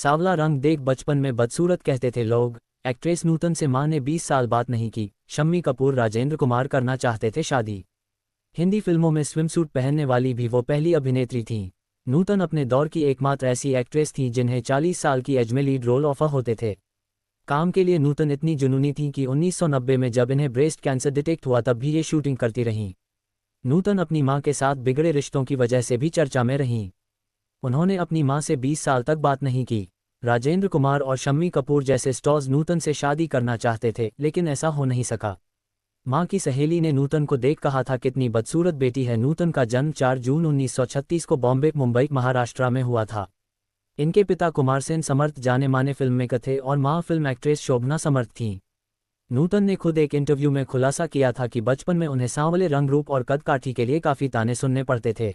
सांवला रंग देख बचपन में बदसूरत कहते थे लोग। एक्ट्रेस नूतन से मां ने 20 साल बात नहीं की। शम्मी कपूर राजेंद्र कुमार करना चाहते थे शादी। हिंदी फिल्मों में स्विमसूट पहनने वाली भी वो पहली अभिनेत्री थीं। नूतन अपने दौर की एकमात्र ऐसी एक्ट्रेस थीं जिन्हें 40 साल की एज में लीड रोल ऑफर होते थे। काम के लिए नूतन इतनी जुनूनी थीं कि 1990 में जब इन्हें ब्रेस्ट कैंसर डिटेक्ट हुआ तब भी ये शूटिंग करती रहीं। नूतन अपनी मां के साथ बिगड़े रिश्तों की वजह से भी चर्चा में रहीं। उन्होंने अपनी मां से 20 साल तक बात नहीं की। राजेंद्र कुमार और शम्मी कपूर जैसे स्टार्स नूतन से शादी करना चाहते थे, लेकिन ऐसा हो नहीं सका। मां की सहेली ने नूतन को देख कहा था, कितनी बदसूरत बेटी है। नूतन का जन्म 4 जून 1936 को बॉम्बे, मुंबई, महाराष्ट्र में हुआ था। इनके पिता कुमार सेन समर्थ जाने माने फिल्म मेकर थे और मां फिल्म एक्ट्रेस शोभना समर्थ थीं। नूतन ने खुद एक इंटरव्यू में खुलासा किया था कि बचपन में उन्हें सांवले रंग, रूप और कद काठी के लिए काफ़ी ताने सुनने पड़ते थे।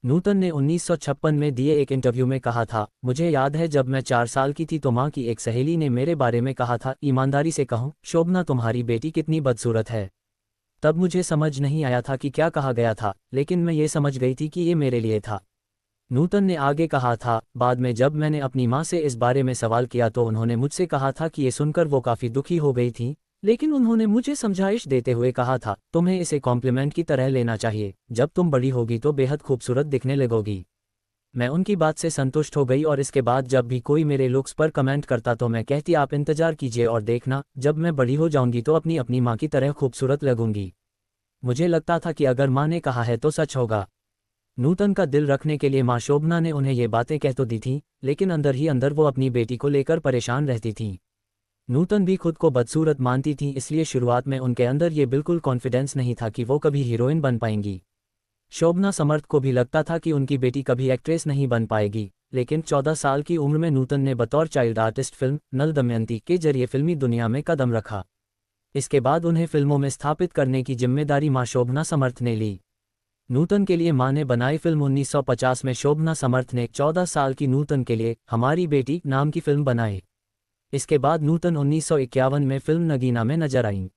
नूतन ने 1956 में दिए एक इंटरव्यू में कहा था, मुझे याद है जब मैं 4 साल की थी तो मां की एक सहेली ने मेरे बारे में कहा था, ईमानदारी से कहूं शोभना तुम्हारी बेटी कितनी बदसूरत है। तब मुझे समझ नहीं आया था कि क्या कहा गया था, लेकिन मैं ये समझ गई थी कि ये मेरे लिए था। नूतन ने आगे कहा था, बाद में जब मैंने अपनी मां से इस बारे में सवाल किया तो उन्होंने मुझसे कहा था कि ये सुनकर वो काफ़ी दुखी हो गई थी, लेकिन उन्होंने मुझे समझाइश देते हुए कहा था, तुम्हें इसे कॉम्प्लीमेंट की तरह लेना चाहिए, जब तुम बड़ी होगी तो बेहद खूबसूरत दिखने लगोगी। मैं उनकी बात से संतुष्ट हो गई और इसके बाद जब भी कोई मेरे लुक्स पर कमेंट करता तो मैं कहती, आप इंतजार कीजिए और देखना, जब मैं बड़ी हो जाऊंगी तो अपनी अपनी माँ की तरह खूबसूरत लगूंगी। मुझे लगता था कि अगर माँ ने कहा है तो सच होगा। नूतन का दिल रखने के लिए माँ शोभना ने उन्हें ये बातें कह तो दी थीं, लेकिन अंदर ही अंदर वो अपनी बेटी को लेकर परेशान रहती थीं। नूतन भी खुद को बदसूरत मानती थीं, इसलिए शुरुआत में उनके अंदर ये बिल्कुल कॉन्फिडेंस नहीं था कि वो कभी हीरोइन बन पाएंगी। शोभना समर्थ को भी लगता था कि उनकी बेटी कभी एक्ट्रेस नहीं बन पाएगी, लेकिन 14 साल की उम्र में नूतन ने बतौर चाइल्ड आर्टिस्ट फिल्म नल दमयंती के जरिए फिल्मी दुनिया में कदम रखा। इसके बाद उन्हें फिल्मों में स्थापित करने की जिम्मेदारी मां शोभना समर्थ ने ली। नूतन के लिए मां ने बनाई फिल्म 1950 में शोभना समर्थ ने 14 साल की नूतन के लिए हमारी बेटी नाम की फिल्म बनाई। इसके बाद नूतन 1951 में फिल्म नगीना में नजर आईं।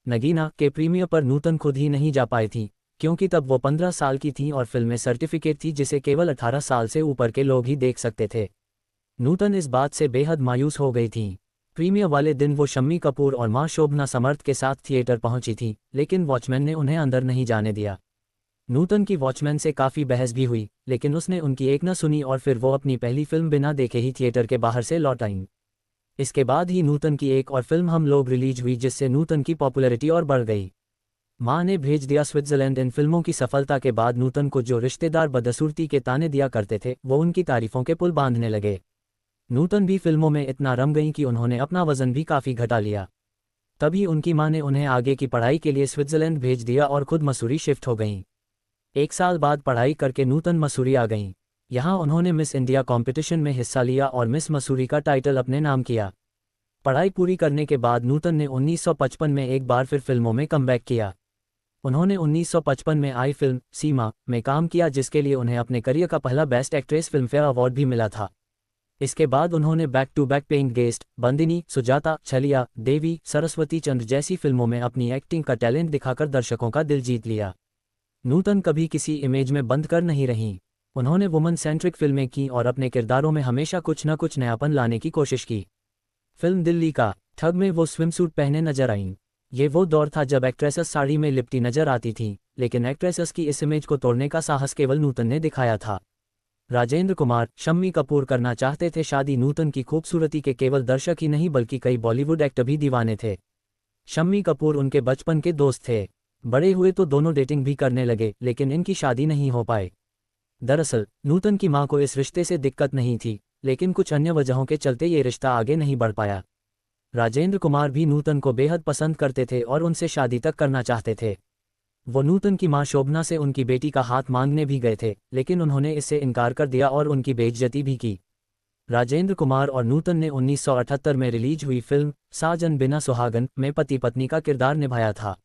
नगीना के प्रीमियर पर नूतन खुद ही नहीं जा पाई थी, क्योंकि तब वो 15 साल की थीं और फिल्म में सर्टिफिकेट थी जिसे केवल 18 साल से ऊपर के लोग ही देख सकते थे। नूतन इस बात से बेहद मायूस हो गई थीं। प्रीमियर वाले दिन वो शम्मी कपूर और मां शोभना समर्थ के साथ थिएटर पहुंची थीं, लेकिन वॉचमैन ने उन्हें अंदर नहीं जाने दिया। नूतन की वॉचमैन से काफ़ी बहस भी हुई, लेकिन उसने उनकी एक न सुनी और फिर वो अपनी पहली फिल्म बिना देखे ही थिएटर के बाहर से लौट आईं। इसके बाद ही नूतन की एक और फिल्म हम लोग रिलीज हुई, जिससे नूतन की पॉपुलैरिटी और बढ़ गई। मां ने भेज दिया स्विट्जरलैंड। इन फिल्मों की सफलता के बाद नूतन को जो रिश्तेदार बदसूरती के ताने दिया करते थे वो उनकी तारीफों के पुल बांधने लगे। नूतन भी फिल्मों में इतना रम गईं कि उन्होंने अपना वजन भी काफ़ी घटा लिया। तभी उनकी मां ने उन्हें आगे की पढ़ाई के लिए स्विट्जरलैंड भेज दिया और खुद मसूरी शिफ्ट हो गईं। 1 साल बाद पढ़ाई करके नूतन मसूरी आ गईं। यहाँ उन्होंने मिस इंडिया कॉम्पिटिशन में हिस्सा लिया और मिस मसूरी का टाइटल अपने नाम किया। पढ़ाई पूरी करने के बाद नूतन ने 1955 में एक बार फिर फिल्मों में कमबैक किया। उन्होंने 1955 में आई फिल्म सीमा में काम किया, जिसके लिए उन्हें अपने करियर का पहला बेस्ट एक्ट्रेस फिल्मफेयर अवार्ड भी मिला था। इसके बाद उन्होंने back to back Paying Guest, Bandini, Sujata, Chhalia, Devi, Saraswati चंद्र जैसी फिल्मों में अपनी एक्टिंग का टैलेंट दिखाकर दर्शकों का दिल जीत लिया। नूतन कभी किसी इमेज में बंद कर नहीं रहीं। उन्होंने वुमन सेंट्रिक फिल्में की और अपने किरदारों में हमेशा कुछ न कुछ नयापन लाने की कोशिश की। फिल्म दिल्ली का ठग में वो स्विमसूट पहने नजर आईं। ये वो दौर था जब एक्ट्रेसेस साड़ी में लिपटी नजर आती थीं, लेकिन एक्ट्रेसेस की इस इमेज को तोड़ने का साहस केवल नूतन ने दिखाया था। राजेंद्र कुमार, शम्मी कपूर करना चाहते थे शादी। नूतन की खूबसूरती के केवल दर्शक ही नहीं बल्कि कई बॉलीवुड एक्टर भी दीवाने थे। शम्मी कपूर उनके बचपन के दोस्त थे। बड़े हुए तो दोनों डेटिंग भी करने लगे, लेकिन इनकी शादी नहीं हो पाई। दरअसल नूतन की मां को इस रिश्ते से दिक्कत नहीं थी, लेकिन कुछ अन्य वजहों के चलते ये रिश्ता आगे नहीं बढ़ पाया। राजेंद्र कुमार भी नूतन को बेहद पसंद करते थे और उनसे शादी तक करना चाहते थे। वो नूतन की मां शोभना से उनकी बेटी का हाथ मांगने भी गए थे, लेकिन उन्होंने इससे इनकार कर दिया और उनकी बेइज्जती भी की। राजेंद्र कुमार और नूतन ने 1978 में रिलीज हुई फिल्म साजन बिना सुहागन में पति पत्नी का किरदार निभाया था।